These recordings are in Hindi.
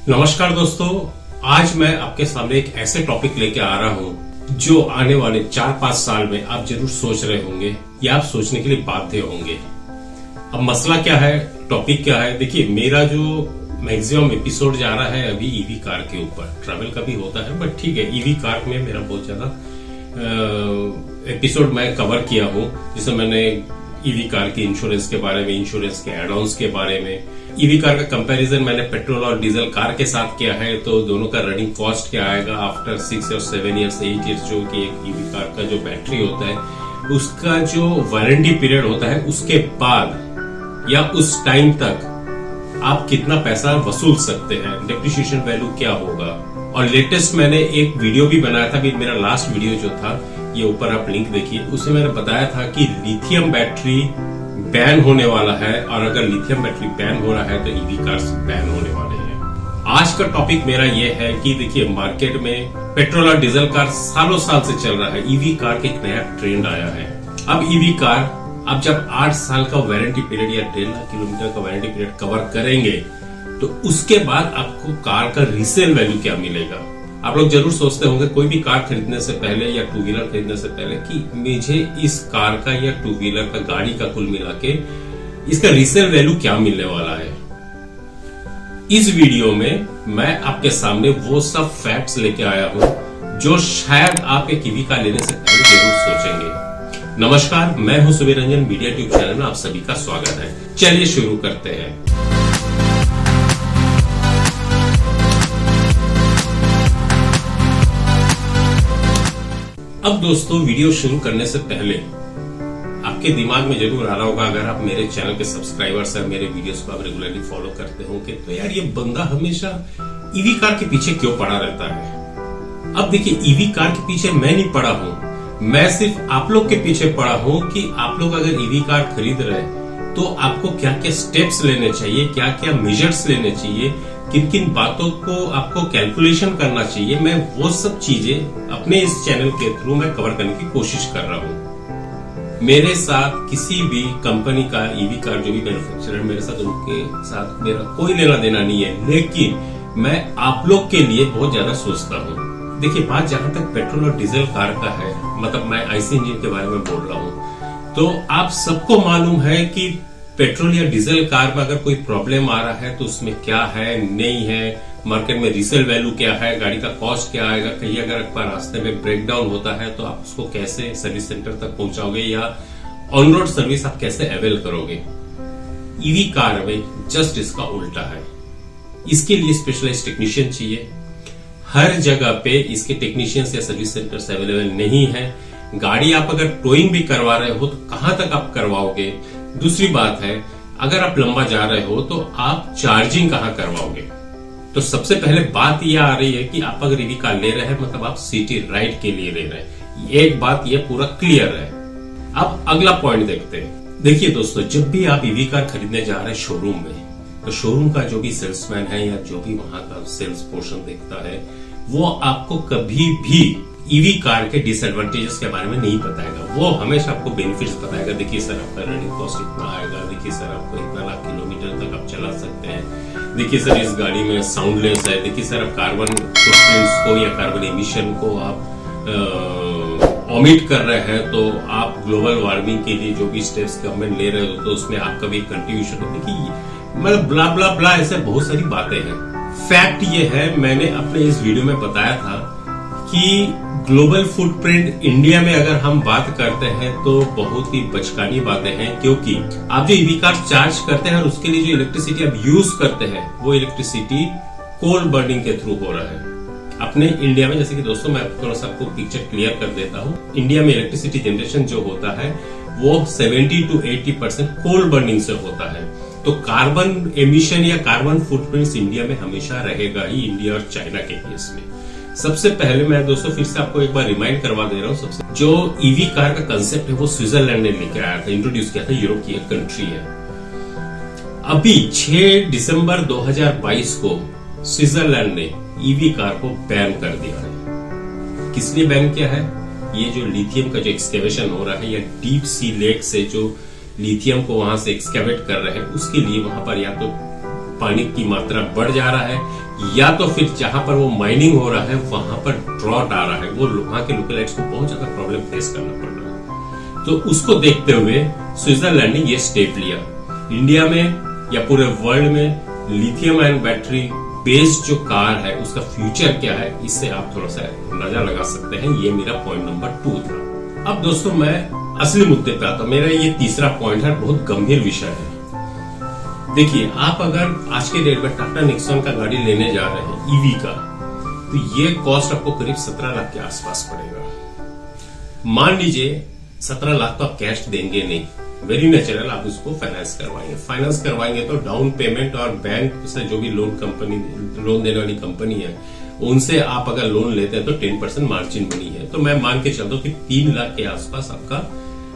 नमस्कार दोस्तों, आज मैं आपके सामने एक ऐसे टॉपिक लेके आ रहा हूं जो आने वाले 4-5 साल में आप जरूर सोच रहे होंगे या आप सोचने के लिए बाध्य होंगे। अब मसला क्या है, टॉपिक क्या है? देखिए, मेरा जो मैक्सिमम एपिसोड जा रहा है अभी ईवी कार के ऊपर। ट्रैवल का भी होता है बट ठीक है, ईवी कार में मेरा बहुत ज्यादा एपिसोड मैं कवर किया हूं, जिसमें मैंने ईवी कार के इंश्योरेंस के बारे में, इंश्योरेंस के एड ऑन्स के बारे में, ईवी कार का कंपैरिजन मैंने पेट्रोल और डीजल कार के साथ किया है, तो दोनों का रनिंग कॉस्ट क्या आएगा आफ्टर 6 और 7 ईयर्स 8 ईयर्स, जो कि एक ईवी कार का जो बैटरी होता है उसका जो वारंटी पीरियड होता है, उसके बाद या उस टाइम तक आप कितना पैसा वसूल सकते हैं, डिप्रिसिएशन वैल्यू क्या होगा। और लेटेस्ट मैंने एक वीडियो भी बनाया था, मेरा लास्ट वीडियो जो था, ये ऊपर आप लिंक देखिए, उसमें मैंने बताया था कि लिथियम बैटरी बैन होने वाला है, और अगर लिथियम बैटरी बैन हो रहा है तो ईवी कार्स बैन होने वाले हैं। आज का टॉपिक मेरा ये है कि देखिए, मार्केट में पेट्रोल और डीजल कार सालों साल से चल रहा है, ईवी कार का एक नया ट्रेंड आया है। अब ईवी कार अब जब 8 साल का वारंटी पीरियड या 1.5 लाख किलोमीटर का वारंटी पीरियड कवर करेंगे, तो उसके बाद आपको कार का रीसेल वैल्यू क्या मिलेगा। आप लोग जरूर सोचते होंगे कोई भी कार खरीदने से पहले या टू व्हीलर खरीदने से पहले कि मुझे इस कार का या टू व्हीलर का, गाड़ी का कुल मिला के इसका रीसेल वैल्यू क्या मिलने वाला है। इस वीडियो में मैं आपके सामने वो सब फैक्ट्स लेके आया हूं जो शायद आप एक ईवी कार लेने से पहले जरूर सोचेंगे। नमस्कार, मैं हूं Subir Ranjan, media tube channel में आप सभी का स्वागत है। चलिए शुरू करते हैं। अब दोस्तों, वीडियो शुरू करने से पहले आपके दिमाग में जरूर आ रहा होगा, अगर आप मेरे चैनल के सब्सक्राइबर्स हैं, मेरे वीडियोस को आप रेगुलरली फॉलो करते होंगे, तो यार ये बंदा हमेशा ईवी कार के पीछे क्यों पड़ा रहता है। अब देखिए, ईवी कार के पीछे मैं नहीं पड़ा हूं, मैं सिर्फ आप लोग के पीछे पड़ा हूं कि आप लोग अगर ईवी कार खरीद रहे तो आपको क्या क्या स्टेप्स लेने चाहिए, क्या क्या मेजर्स लेने चाहिए, किन किन बातों को आपको कैलकुलेशन करना चाहिए। मैं वो सब चीजें अपने इस चैनल के थ्रू मैं कवर करने की कोशिश कर रहा हूं। मेरे साथ किसी भी कंपनी का ईवी कार जो भी मैन्युफैक्चरर, मेरे साथ उनके साथ मेरा कोई लेना देना नहीं है, लेकिन मैं आप लोग के लिए बहुत ज्यादा सोचता हूं। देखिए, बात जहां तक पेट्रोल और डीजल कार का है, मतलब मैं आईसी इंजन के बारे में बोल रहा हूं, तो आप सबको मालूम है कि पेट्रोल या डीजल कार में अगर कोई प्रॉब्लम आ रहा है तो उसमें क्या है, नहीं है, मार्केट में रीसेल वैल्यू क्या है, गाड़ी का कॉस्ट क्या आएगा, कहीं अगर आपका रास्ते में ब्रेकडाउन होता है तो आप उसको कैसे सर्विस सेंटर तक पहुंचाओगे या ऑन रोड सर्विस आप कैसे अवेल करोगे। ईवी कार में जस्ट इसका उल्टा है। इसके लिए स्पेशलाइज्ड टेक्नीशियन चाहिए। हर जगह पे इसके टेक्नीशियंस या सर्विस सेंटर्स अवेलेबल नहीं है। गाड़ी आप अगर टोइंग भी करवा रहे हो तो कहां तक आप करवाओगे। दूसरी बात है, अगर आप लंबा जा रहे हो तो आप चार्जिंग कहां करवाओगे। तो सबसे पहले बात यह आ रही है कि आप अगर ईवी कार ले रहे हैं, मतलब आप सिटी राइड के लिए ले रहे हैं, एक बात ये पूरा क्लियर है। अब अगला पॉइंट देखते हैं। देखिए दोस्तों, जब भी आप ईवी कार खरीदने जा रहे हैं शोरूम में, तो शोरूम का जो भी सेल्समैन है या जो भी वहां का सेल्स पोर्शन देखता है, वो आपको कभी भी ईवी कार के डिसएडवांटेजेस के बारे में नहीं बताएगा। वो हमेशा आपको बेनिफिट्स बताएगा। देखिए सर, आपका रनिंग कॉस्ट इतना आएगा, देखिए सर आपको इतना लाख किलोमीटर तक आप चला सकते हैं, देखिए सर इस गाड़ी में साउंडलेस है, देखिए सर आप कार्बन फुटप्रिंट्स को या कार्बन एमिशन को आप ऑमिट कर रहे हैं, तो आप ग्लोबल वार्मिंग के लिए जो भी स्टेप्स गवर्नमेंट ले रहे हो तो उसमें आपका भी कंट्रीब्यूशन हो। देखिए, मतलब ब्ला ब्ला ब्ला, ऐसे बहुत सारी बातें हैं। फैक्ट ये है, मैंने अपने इस वीडियो में बताया था कि ग्लोबल फुटप्रिंट इंडिया में अगर हम बात करते हैं तो बहुत ही बचकानी बातें हैं, क्योंकि आप जो ईवी कार चार्ज करते हैं और उसके लिए जो इलेक्ट्रिसिटी आप यूज करते हैं, वो इलेक्ट्रिसिटी कोल बर्निंग के थ्रू हो रहा है अपने इंडिया में। जैसे कि दोस्तों, मैं थोड़ा सा आपको पिक्चर क्लियर कर देता हूं। इंडिया में इलेक्ट्रिसिटी जनरेशन जो होता है वो 70 to 80% कोल बर्निंग से होता है। तो कार्बन एमिशन या कार्बन फुटप्रिंट्स इंडिया में हमेशा रहेगा ही, इंडिया और चाइना के केस में। सबसे पहले मैं दोस्तों फिर से आपको एक बार रिमाइंड करवा दे रहा हूँ। सबसे जो ईवी कार का कंसेप्ट है वो स्विट्जरलैंड ने लेके आया था, इंट्रोड्यूस किया था, यूरोप की एक कंट्री है। अभी 6 दिसंबर 2022 को स्विट्जरलैंड ने ईवी कार को बैन कर दिया है। किस लिए बैन किया है? ये जो लिथियम का जो एक्सकेवेशन हो रहा है या डीप सी लेक से जो लिथियम को वहां से एक्सकेवेट कर रहे हैं, उसके लिए वहां पर या तो पानी की मात्रा बढ़ जा रहा है या तो फिर जहां पर वो माइनिंग हो रहा है वहां पर ड्रॉट आ रहा है, वो वहां के लोकलाइट्स को बहुत ज्यादा प्रॉब्लम फेस करना पड़ रहा है। तो उसको देखते हुए स्विट्जरलैंड ने ये स्टेप लिया। इंडिया में या पूरे वर्ल्ड में लिथियम आयन बैटरी बेस्ड जो कार है उसका फ्यूचर क्या है, इससे आप थोड़ा सा अंदाजा लगा सकते हैं। ये मेरा पॉइंट नंबर 2 था। अब दोस्तों मैं असली मुद्दे पे आता हूं। मेरा ये तीसरा पॉइंट है, बहुत गंभीर विषय है। देखिए, आप अगर आज के डेट में टाटा निक्सॉन का गाड़ी लेने जा रहे हैं ईवी का, तो ये कॉस्ट आपको करीब 17 लाख के आसपास पड़ेगा। मान लीजिए 17 लाख तो आप कैश देंगे नहीं, वेरी नेचुरल आप उसको फाइनेंस करवाएंगे। फाइनेंस करवाएंगे तो डाउन पेमेंट और बैंक से जो भी लोन देने वाली कंपनी है उनसे आप अगर लोन लेते हैं तो 10% मार्जिन मनी है। तो मैं मान के चलता हूं कि 3 लाख के आसपास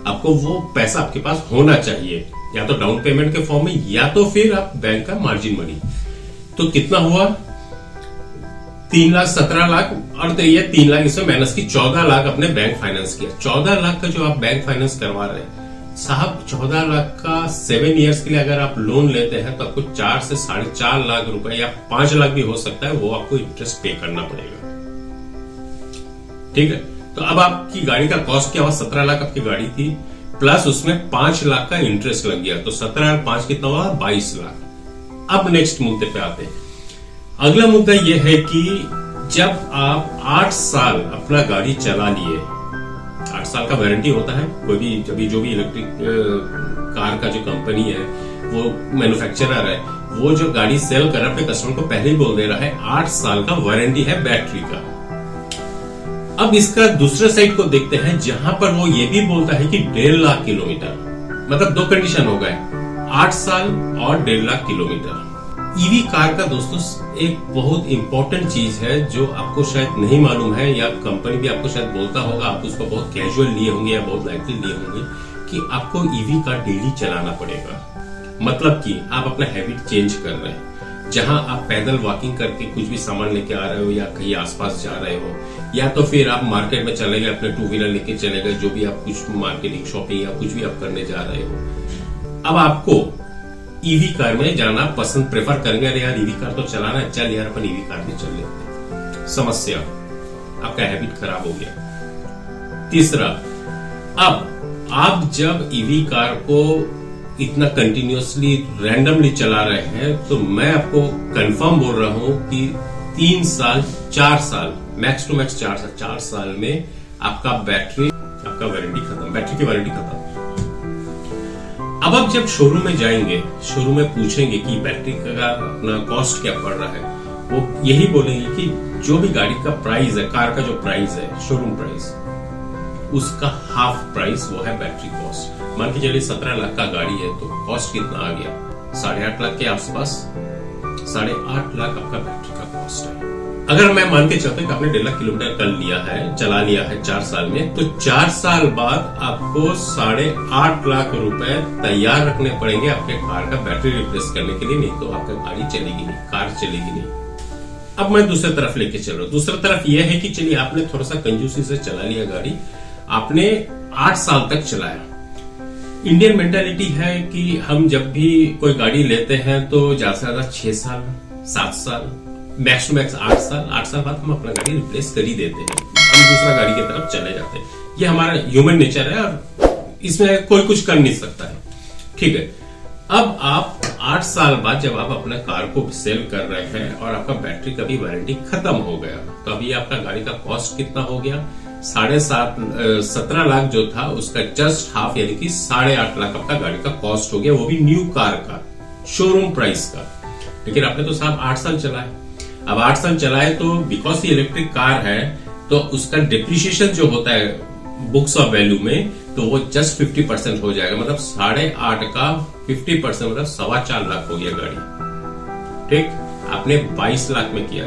आपको वो पैसा आपके पास होना चाहिए, या तो डाउन पेमेंट के फॉर्म में या तो फिर आप बैंक का मार्जिन मनी। तो कितना हुआ? 3 लाख 17 लाख और तो ये 3 लाख इसमें माइनस की 14 लाख अपने बैंक फाइनेंस किया। 14 लाख का जो आप बैंक फाइनेंस करवा रहे हैं साहब, 14 लाख का 7 इयर्स के लिए अगर आप लोन लेते हैं तो आपको 4 से 4.5 लाख रुपए या 5 लाख भी हो सकता है, वो आपको इंटरेस्ट पे करना पड़ेगा। ठीक है, तो अब आपकी गाड़ी का कॉस्ट क्या हुआ? 17 लाख आपकी गाड़ी थी, प्लस उसमें 5 लाख का इंटरेस्ट लग गया, तो 17 और 5 कितना हुआ? 22 लाख। अब नेक्स्ट मुद्दे पे आते हैं। अगला मुद्दा यह है कि जब आप 8 साल अपना गाड़ी चला लिए, 8 साल का वारंटी होता है, कोई भी जो भी इलेक्ट्रिक कार का जो कंपनी है, वो मैन्युफैक्चरर है, वो जो गाड़ी सेल कर रहा है अपने कस्टमर को पहले ही बोल दे रहा है 8 साल का वारंटी है बैटरी का। अब इसका दूसरे साइड को देखते हैं जहां पर वो ये भी बोलता है कि 1.5 लाख किलोमीटर, मतलब 2 कंडीशन हो गए, 8 साल और 1.5 लाख किलोमीटर। ईवी कार का दोस्तों एक बहुत इंपॉर्टेंट चीज है जो आपको शायद नहीं मालूम है, या कंपनी भी आपको शायद बोलता होगा, आप उसको बहुत कैजुअल लिए होंगे या बहुत लाइटली लिए होंगे, कि आपको ईवी कार डेली चलाना पड़ेगा। मतलब कि आप अपना हैबिट चेंज कर रहे हैं। जहां आप पैदल वॉकिंग करके कुछ भी सामान लेके आ रहे हो या कहीं आसपास जा रहे हो, या तो फिर आप मार्केट में चले गए, अपने 2 व्हीलर लेके चले गए, जो भी आप कुछ मार्केटिंग शॉपिंग या कुछ भी आप करने जा रहे हो, अब आपको ईवी कार में जाना पसंद प्रेफर करेंगे। अरे यार ईवी कार तो चलाना है, चल यार अपन ईवी कार में चल लेते हैं। समस्या, आपका हैबिट खराब हो गया। तीसरा, अब आप जब ईवी कार को इतना कंटिन्यूअसली रैंडमली चला रहे हैं, तो मैं आपको कंफर्म बोल रहा हूं कि 3 साल 4 साल मैक्स टू मैक्स 4 साल में आपका वारंटी खत्म, बैटरी की वारंटी खत्म। अब आप जब शोरूम में जाएंगे, शोरूम में पूछेंगे कि बैटरी का अपना कॉस्ट क्या पड़ रहा है, वो यही बोलेंगे कि जो भी गाड़ी का प्राइस है, कार का जो प्राइस है, शोरूम प्राइस, उसका हाफ प्राइस वो है बैटरी कॉस्ट। मान के चलिए 17 लाख का गाड़ी है तो कॉस्ट कितना आ गया? 8.5 लाख के आसपास, 8.5 लाख आपका बैटरी का कॉस्ट है। अगर मैं मान के चलता हूं कि आपने 1.5 लाख किलोमीटर चला लिया है 4 साल में, तो 4 साल बाद आपको 8.5 लाख रुपए तैयार रखने पड़ेंगे आपके कार का बैटरी रिप्लेस करने के लिए, नहीं तो आपका गाड़ी चलेगी नहीं, कार चलेगी नहीं। अब मैं दूसरी तरफ लेके चल रहा हूं। दूसरी तरफ यह है कि चलिए आपने थोड़ा सा कंजूसी से चला लिया गाड़ी, आपने 8 साल तक चलाया। इंडियन मेंटालिटी है कि हम जब भी कोई गाड़ी लेते हैं तो ज्यादा से ज्यादा 6 साल 7 साल मैक्स टू मैक्स 8 साल बाद हम अपना गाड़ी रिप्लेस कर ही देते हैं, हम दूसरा गाड़ी की तरफ चले जाते हैं। ये हमारा ह्यूमन नेचर है और इसमें कोई कुछ कर नहीं सकता है। ठीक है, अब आप 8 साल बाद जब आप अपना कार को सेल कर रहे हैं और आपका बैटरी का भी वारंटी खत्म हो गया, तो अभी आपका गाड़ी का कॉस्ट कितना हो गया? 17 लाख जो था उसका जस्ट हाफ, यानी कि 8.5 लाख आपका गाड़ी का कॉस्ट हो गया, वो भी न्यू कार का, शोरूम प्राइस का। लेकिन आपने तो साहब 8 साल चलाए। अब 8 साल चलाए तो बिकॉज ये इलेक्ट्रिक कार है तो उसका डिप्रिशिएशन जो होता है बुक्स ऑफ वैल्यू में, तो वो जस्ट 50% हो जाएगा। मतलब 8.5 का 50% मतलब 4.25 लाख हो गया गाड़ी। ठीक, आपने 22 लाख में किया,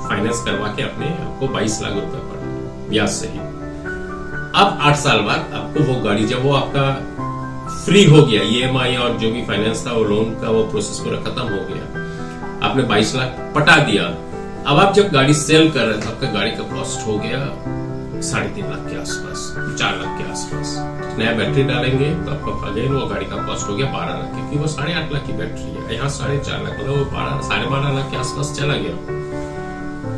फाइनेंस करवा के आपको 22 लाख रुपए पड़ा ब्याज सही। अब 8 साल बाद आपको वो गाड़ी जब वो आपका फ्री हो गया, ईएमआई और जो भी फाइनेंस था वो लोन का वो प्रोसेस पूरा खत्म हो गया, आपने 22 लाख पटा दिया। अब आप जब गाड़ी सेल कर रहे थे आपका गाड़ी का कॉस्ट हो गया 3.5 लाख के आसपास, 4 लाख के आसपास। नया बैटरी डालेंगे तो आपका अगेन वो गाड़ी का कॉस्ट हो गया 12 लाख, क्योंकि वो 8.5 लाख की बैटरी है, यहाँ 4.5 लाख, मतलब वो 12.5 लाख के आसपास चला गया।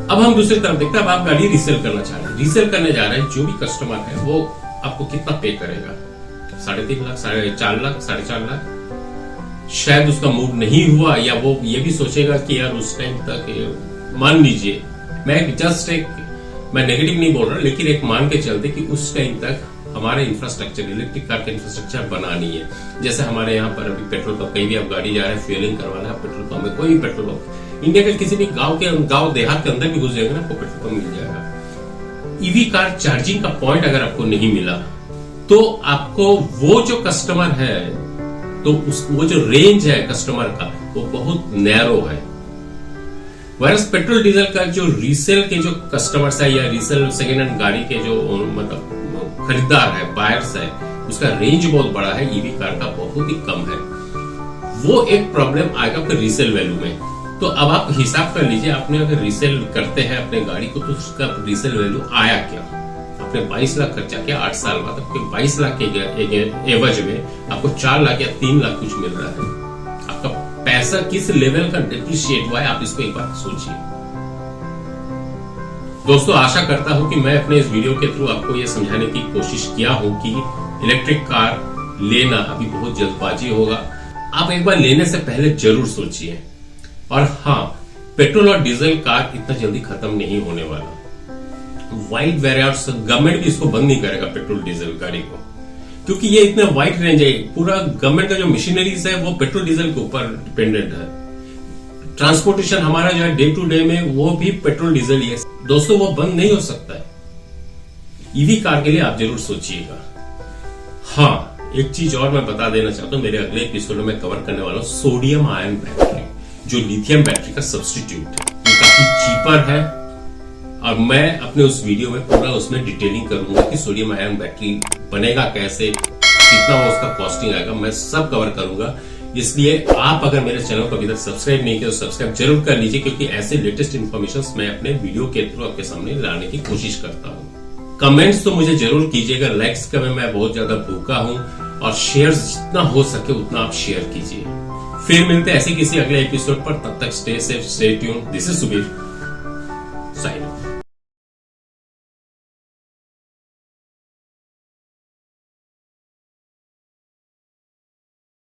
अब हम दूसरी तरफ देखते हैं, अब आप गाड़ी रीसेल करना चाह रहे हैं, रीसेल करने जा रहे हैं, जो भी कस्टमर है वो आपको कितना पे करेगा, 3.5 लाख, 4.5 लाख, 4.5 लाख। शायद उसका मूड नहीं हुआ, या वो ये भी सोचेगा कि यार उस टाइम तक, मान लीजिए मैं नेगेटिव नहीं बोल रहा, लेकिन एक मान के चलते कि उस टाइम तक हमारा इंफ्रास्ट्रक्चर, इलेक्ट्रिक कार का इंफ्रास्ट्रक्चर बना नहीं है। जैसे हमारे यहाँ पर अभी पेट्रोल पंप, कहीं भी आप गाड़ी जा रहे हैं, फ्यूलिंग करवाना है पेट्रोल पंप में, कोई भी पेट्रोल पंप, इंडिया के किसी भी गांव देहात के अंदर भी घुस जाएगा ना, आपको पेट्रोल पंप मिल जाएगा। ईवी कार चार्जिंग का पॉइंट अगर आपको नहीं मिला, तो आपको वो जो कस्टमर है, तो वो जो रेंज है कस्टमर का, वो बहुत नैरो है। वरस पेट्रोल डीजल का जो रीसेल के जो कस्टमर्स है, या रीसेल सेकेंड हैंड गाड़ी के जो मतलब खरीदार है, बायर्स है, उसका रेंज बहुत बड़ा है, ईवी कार का बहुत ही कम है। वो एक प्रॉब्लम आएगा आपके रीसेल वैल्यू में। तो अब आप हिसाब कर लीजिए, आपने अगर रीसेल करते हैं अपने गाड़ी को, तो उसका रीसेल वैल्यू आया क्या? आपने 22 लाख खर्चा किया, 8 साल बाद आपके 22 लाख के एवज में आपको 4 लाख या 3 लाख कुछ मिल रहा है। आपका पैसा किस लेवल का डिप्रिशिएट हुआ है, आप इसको एक बार सोचिए। दोस्तों, आशा करता हूं कि मैं अपने इस वीडियो के थ्रू आपको यह समझाने की कोशिश किया हूं कि इलेक्ट्रिक कार लेना अभी बहुत जल्दबाजी होगा। आप एक बार लेने से पहले जरूर सोचिए। और हाँ, पेट्रोल और डीजल कार इतना जल्दी खत्म नहीं होने वाला। वाइड वेरिएंट्स, गवर्नमेंट भी इसको बंद नहीं करेगा पेट्रोल डीजल गाड़ी को, क्योंकि ये इतना वाइड रेंज है। पूरा गवर्नमेंट का जो मशीनरीज है वो पेट्रोल डीजल के ऊपर डिपेंडेंट है। ट्रांसपोर्टेशन हमारा जो है डे टू डे में, वो भी पेट्रोल डीजल ही है। दोस्तों, वो बंद नहीं हो सकता है। ईवी कार के लिए आप जरूर सोचिएगा। हाँ, एक चीज और मैं बता देना चाहता हूं, मेरे अगले एपिसोड में कवर करने वाला हूं सोडियम आयन बैटरी, जो लिथियम बैटरी का सब्स्टिट्यूट है। ये काफी चीपर है, और मैं अपने उस वीडियो में पूरा उसमें डिटेलिंग करूंगा कि सोडियम आयन बैटरी बनेगा कैसे, कितना वो उसका कॉस्टिंग आएगा, मैं सब कवर करूंगा। इसलिए आप अगर मेरे चैनल को अभी तक सब्सक्राइब नहीं किया तो सब्सक्राइब जरूर कर लीजिए, क्योंकि ऐसे लेटेस्ट इन्फॉर्मेशन मैं अपने वीडियो के थ्रू आपके सामने लाने की कोशिश करता हूँ। कमेंट्स तो मुझे जरूर कीजिएगा, लाइक्स का मैं बहुत ज्यादा भूखा हूँ, और शेयर्स जितना हो सके उतना आप शेयर कीजिए। फिर मिलते हैं ऐसे किसी अगले एपिसोड पर, तब तक stay safe, stay tuned. This is Subir, sign of.